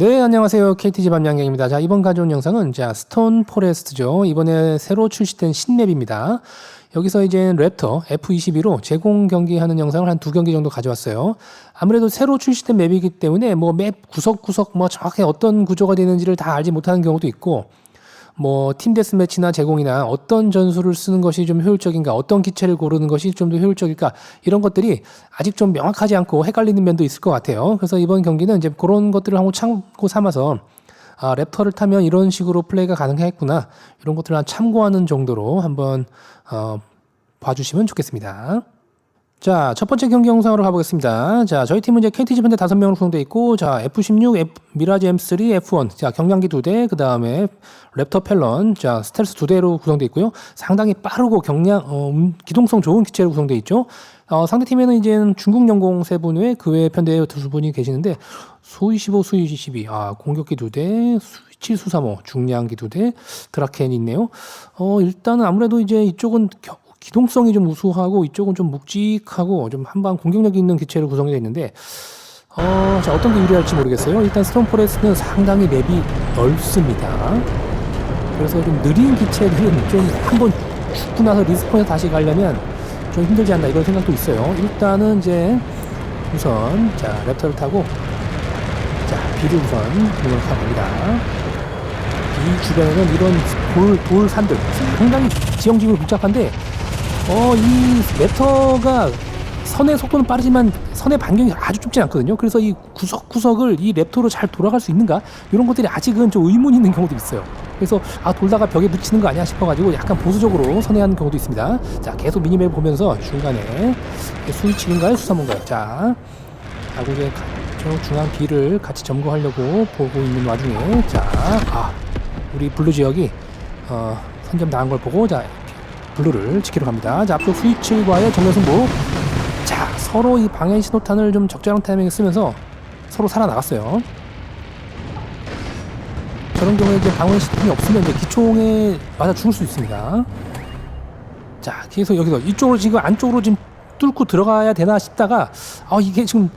네, 안녕하세요. KTG 밤양갱입니다. 자, 이번 가져온 영상은 스톤 포레스트죠. 이번에 새로 출시된 신맵입니다. 여기서 이제 랩터 F22로 제공 경기하는 영상을 한 2경기 정도 가져왔어요. 아무래도 새로 출시된 맵이기 때문에 뭐 맵 구석구석 뭐 정확히 어떤 구조가 되는지를 다 알지 못하는 경우도 있고, 뭐 팀 데스매치나 제공이나 어떤 전술을 쓰는 것이 좀 효율적인가, 어떤 기체를 고르는 것이 좀 더 효율적일까, 이런 것들이 아직 좀 명확하지 않고 헷갈리는 면도 있을 것 같아요. 그래서 이번 경기는 이제 그런 것들을 한번 참고 삼아서 랩터를 타면 이런 식으로 플레이가 가능했구나, 이런 것들을 한 참고하는 정도로 한번 봐주시면 좋겠습니다. 자, 첫 번째 경기 영상으로 가보겠습니다. 자, 저희 팀은 이제 KTG 편대 5명으로 구성되어 있고, 자, F16, 미라지 M3, F1, 자, 경량기 2대, 그 다음에 랩터 펠런, 자, 스텔스 2대로 구성되어 있고요. 상당히 빠르고 기동성 좋은 기체로 구성되어 있죠. 상대 팀에는 이제 중국 영공 3분 외에 그 외 편대에 2분이 계시는데, 수25, 수22, 공격기 2대, 수27, 수35, 중량기 2대, 드라켄이 있네요. 일단은 아무래도 이제 이쪽은 기동성이 좀 우수하고 이쪽은 좀 묵직하고 좀 한방 공격력이 있는 기체로 구성이 되어 있는데, 자, 어떤 게 유리할지 모르겠어요. 일단 스톤 포레스트는 상당히 맵이 넓습니다. 그래서 좀 느린 기체들은 좀 한번 죽고 나서 리스폰에 다시 가려면 좀 힘들지 않나, 이런 생각도 있어요. 일단은 이제 우선 자, 랩터를 타고 자, B를 우선 공격합니다. B 주변에는 이런 돌산들 상당히 지형지으로 복잡한데, 이 랩터가 선의 속도는 빠르지만 선의 반경이 아주 좁지 않거든요. 그래서 이 구석구석을 이 랩터로 잘 돌아갈 수 있는가, 이런 것들이 아직은 좀 의문이 있는 경우도 있어요. 그래서 돌다가 벽에 부딪히는 거 아니야 싶어가지고 약간 보수적으로 선회하는 경우도 있습니다. 자, 계속 미니맵 보면서 중간에 수위치인가요, 수사문가요? 자, 하고 이제 저 중앙 B를 같이 점거하려고 보고 있는 와중에, 자, 우리 블루 지역이 선점 당한 걸 보고, 자, 블루를 지키러 갑니다. 자, 앞쪽 스위치과의 정면 승부. 자, 서로 이 방해 신호탄을 좀 적절한 타이밍에 쓰면서 서로 살아나갔어요. 저런 경우에 이제 방해 신호탄이 없으면 이제 기총에 맞아 죽을 수 있습니다. 자, 계속 여기서 이쪽으로 지금 안쪽으로 지금 뚫고 들어가야 되나 싶다가, 이게 지금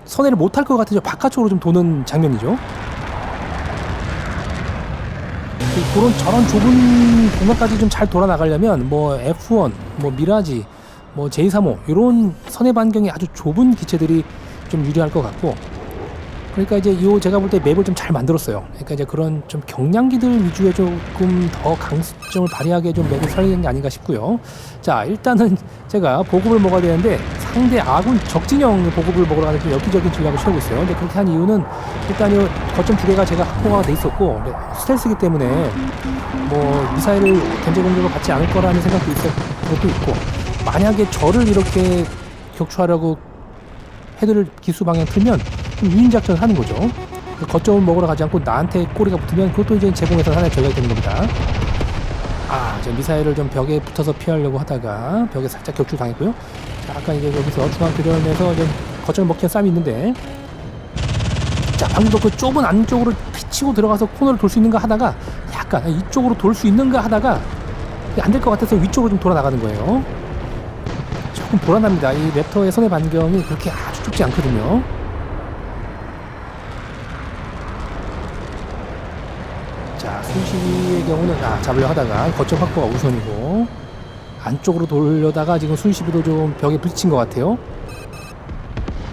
선회를 못할 것 같아서 바깥쪽으로 좀 도는 장면이죠. 저런 좁은 공간까지 좀 잘 돌아 나가려면 뭐 F1, 뭐 미라지, 뭐 J35 이런 선의 반경이 아주 좁은 기체들이 좀 유리할 것 같고, 그러니까 이제 제가 볼 때 맵을 좀 잘 만들었어요. 그러니까 이제 그런 좀 경량기들 위주의 조금 더 강점을 발휘하게 좀 맵을 설계한 게 아닌가 싶고요. 자, 일단은 제가 보급을 먹어야 되는데 상대 아군 적진영 보급을 먹으러 가는 좀 엽기적인 전략을 취하고 있어요. 근데 그렇게 한 이유는 일단 이 거점 2개가 제가 확보가 돼 있었고, 스텔스이기 때문에 뭐 미사일을 견제 공격을 받지 않을 거라는 생각도 것도 있고, 만약에 저를 이렇게 격추하려고 헤드를 기수 방향 틀면 좀 유인작전을 하는 거죠. 거점을 먹으러 가지 않고 나한테 꼬리가 붙으면 그것도 이제 제공에서 하나의 전략이 되는 겁니다. 저 미사일을 좀 벽에 붙어서 피하려고 하다가 벽에 살짝 격추 당했고요. 자, 아까 이제 여기서 중앙 교전에서 이제 거점을 먹기 위한 싸움이 있는데, 자, 방금도 그 좁은 안쪽으로 피치고 들어가서 코너를 돌 수 있는가 하다가 약간 이쪽으로 돌 수 있는가 하다가 안 될 것 같아서 위쪽으로 좀 돌아 나가는 거예요. 조금 불안합니다. 이 랩터의 선의 반경이 그렇게 아주 좁지 않거든요. 자, 수시의 경우는 잡으려 하다가 거점 확보가 우선이고, 안쪽으로 돌려다가 지금 수시비도 좀 벽에 부딪힌 것 같아요.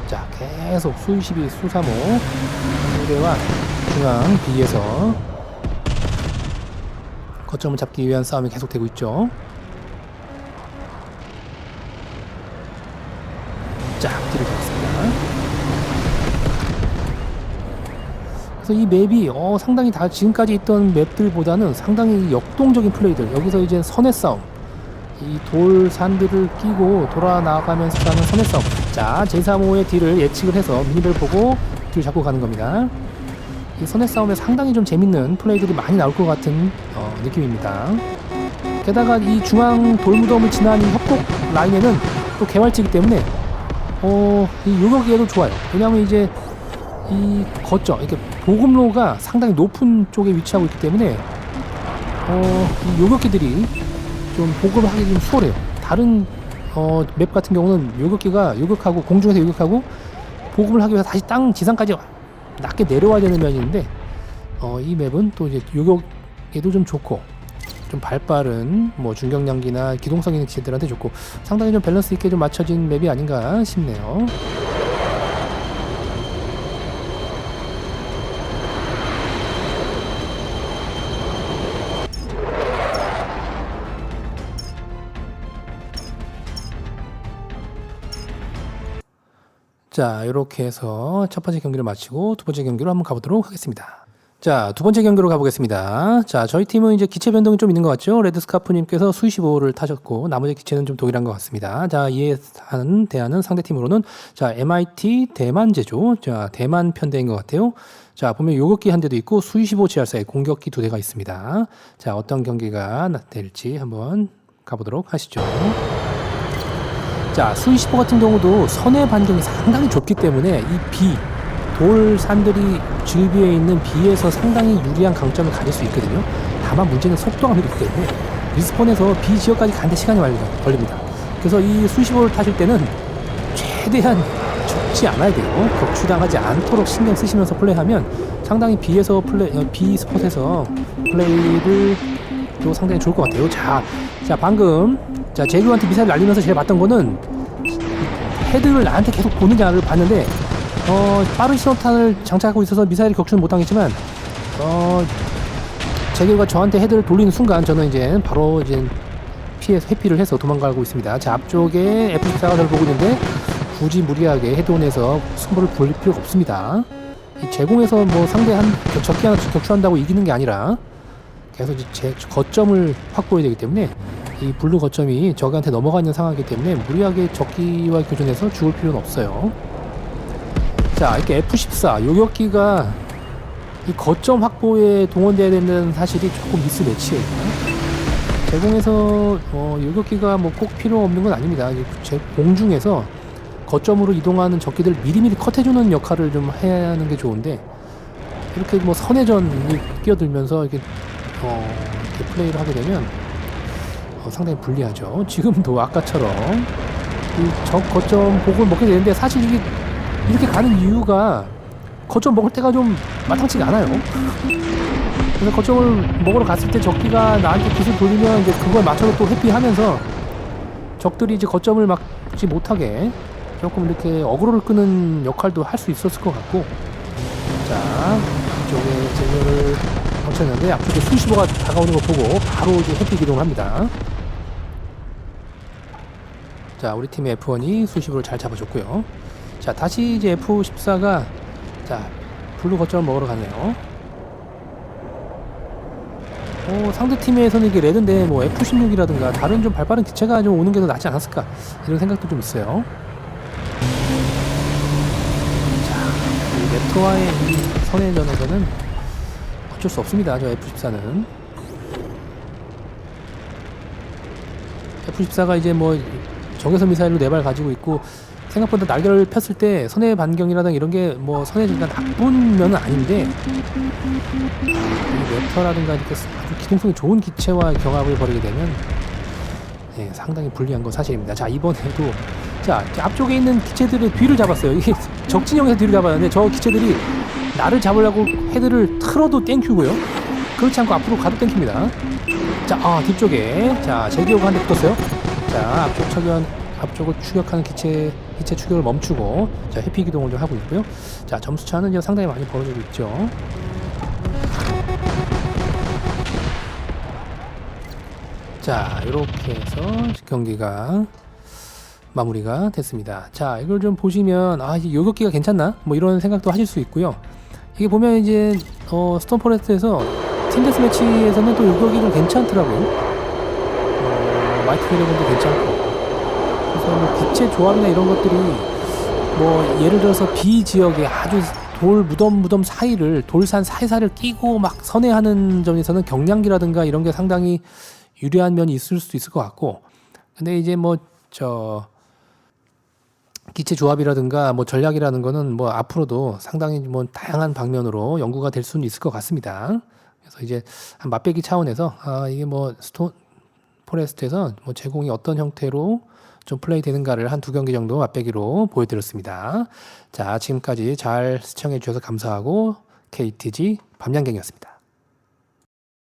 자, 계속 수시비, 수35 무대와 중앙 B에서 거점을 잡기 위한 싸움이 계속되고 있죠. 자, 뒤를 잡았습니다. 그래서 이 맵이 상당히 지금까지 있던 맵들보다는 상당히 역동적인 플레이들, 여기서 이제 선의 싸움, 이 돌산들을 끼고 돌아 나가면서 가는 선의 싸움. 자, J35의 딜을 예측을 해서 미니벨 보고 딜 잡고 가는 겁니다. 이 선의 싸움에 상당히 좀 재밌는 플레이들이 많이 나올 것 같은 느낌입니다. 게다가 이 중앙 돌무덤을 지난 이 협곡 라인에는 또 개활지이기 때문에 이 요격기에도 좋아요. 왜냐하면 이제 이 거점, 이렇게 보급로가 상당히 높은 쪽에 위치하고 있기 때문에 이 요격기들이 좀 보급을 하기 좀 수월해요. 다른 맵 같은 경우는 요격기가 요격하고 공중에서 요격하고 보급을 하기 위해서 다시 땅 지상까지 낮게 내려와야 되는 면인데 이 맵은 또 이제 요격에도 좀 좋고 좀 발빠른 뭐 중경량기나 기동성 있는 기체들한테 좋고 상당히 좀 밸런스 있게 좀 맞춰진 맵이 아닌가 싶네요. 자, 이렇게 해서 첫 번째 경기를 마치고 두 번째 경기로 한번 가보도록 하겠습니다. 자, 두 번째 경기로 가보겠습니다. 자, 저희 팀은 이제 기체 변동이 좀 있는 것 같죠? 레드스카프님께서 수25를 타셨고, 나머지 기체는 좀 동일한 것 같습니다. 자, 이에 대하는 상대팀으로는, 자, MIT 대만제조, 자, 대만 편대인 것 같아요. 자, 보면 요격기 한 대도 있고, 수25 지하사의 공격기 두 대가 있습니다. 자, 어떤 경기가 될지 한번 가보도록 하시죠. 자, 수25 같은 경우도 선의 반경이 상당히 좁기 때문에 이 돌산들이 질비에 있는 B에서 상당히 유리한 강점을 가질 수 있거든요. 다만 문제는 속도가 느리기 때문에 리스폰에서 B 지역까지 가는데 시간이 걸립니다. 그래서 이 수25를 타실 때는 최대한 좁지 않아야 돼요. 격추당하지 않도록 신경 쓰시면서 플레이하면 상당히 B 스폿에서 플레이를 또 상당히 좋을 것 같아요. 자, 방금 제규한테 미사일 날리면서 제가 봤던 거는 헤드를 나한테 계속 보느냐를 봤는데 빠른 신호탄을 장착하고 있어서 미사일이 격추는 못하겠지만 제규가 저한테 헤드를 돌리는 순간 저는 이제 바로 이제 회피를 해서 도망가고 있습니다. 자, 앞쪽에 F14가 저를 보고 있는데 굳이 무리하게 헤드온에서 승부를 불릴 필요가 없습니다. 이 제공에서 뭐 상대 적기 하나 격추한다고 이기는 게 아니라 계속 이제 거점을 확보해야 되기 때문에 이 블루 거점이 적한테 넘어가 있는 상황이기 때문에 무리하게 적기와 교전해서 죽을 필요는 없어요. 자, 이렇게 F14 요격기가 이 거점 확보에 동원돼야 되는 사실이 조금 미스 매치예요. 제공에서 요격기가 뭐 꼭 필요 없는 건 아닙니다. 공중에서 거점으로 이동하는 적기들 미리미리 컷해주는 역할을 좀 해야 하는 게 좋은데 이렇게 뭐 선회전이 끼어들면서 이렇게 플레이를 하게 되면 상당히 불리하죠. 지금도 아까처럼 이 적 거점 복을 먹게 되는데 사실 이게 이렇게 가는 이유가 거점 먹을 때가 좀 마땅치가 않아요. 그래서 거점을 먹으러 갔을 때 적기가 나한테 기술 돌리면 이제 그걸 맞춰서 또 회피하면서 적들이 이제 거점을 막지 못하게 조금 이렇게 어그로를 끄는 역할도 할 수 있었을 것 같고, 자, 이쪽에 제거를 거쳤는데 앞쪽에 수25가 다가오는 걸 보고 바로 이제 회피 기동을 합니다. 자, 우리 팀의 F1이 수25를 잘 잡아줬고요. 자, 다시 이제 F14가 자, 블루 거점을 먹으러 가네요. 상대 팀에서는 이게 레드인데 뭐 F16이라든가 다른 좀 발빠른 기체가 좀 오는 게 더 낫지 않았을까 이런 생각도 좀 있어요. 자, 이 레트와의 이 선회전에서는 어쩔 수 없습니다. 저 F14는 F14가 이제 뭐 적외선 미사일로 4발 가지고 있고 생각보다 날개를 폈을 때 선의 반경이라든가 이런 게 뭐 선회전가 나쁜 면은 아닌데 이 랩터라든가 이렇게 아주 기동성이 좋은 기체와 경합을 벌이게 되면 상당히 불리한 건 사실입니다. 자, 이번에도 자, 앞쪽에 있는 기체들의 뒤를 잡았어요. 이게 적진영에서 뒤를 잡았는데 저 기체들이 나를 잡으려고 헤드를 틀어도 땡큐고요. 그렇지 않고 앞으로 가도 땡깁니다. 자, 뒤쪽에 자, 제기호가 한 대 붙었어요. 자, 앞쪽을 추격하는 기체 추격을 멈추고 자, 회피 기동을 좀 하고 있고요. 자, 점수차는 이제 상당히 많이 벌어지고 있죠. 자, 이렇게 해서 경기가 마무리가 됐습니다. 자, 이걸 좀 보시면 이제 요격기가 괜찮나? 뭐 이런 생각도 하실 수 있고요. 이게 보면 이제 스톤 포레스트에서 팀 데스매치에서는 또 요격기가 괜찮더라고요. 마이트 드래곤도 괜찮고. 그래서 뭐 기체 조합이나 이런 것들이 뭐 예를 들어서 B 지역에 아주 돌 무덤 사이를 돌산 사이사를 끼고 막 선회하는 점에서는 경량기라든가 이런 게 상당히 유리한 면이 있을 수도 있을 것 같고, 근데 이제 뭐 기체 조합이라든가 뭐 전략이라는 거는 뭐 앞으로도 상당히 뭐 다양한 방면으로 연구가 될 수는 있을 것 같습니다. 그래서 이제 한 맛배기 차원에서 이게 뭐 스톤 포레스트에서 뭐 제공이 어떤 형태로 좀 플레이 되는가를 한 2경기 정도 맛배기로 보여드렸습니다. 자, 지금까지 잘 시청해 주셔서 감사하고 KTG 밤양갱이었습니다.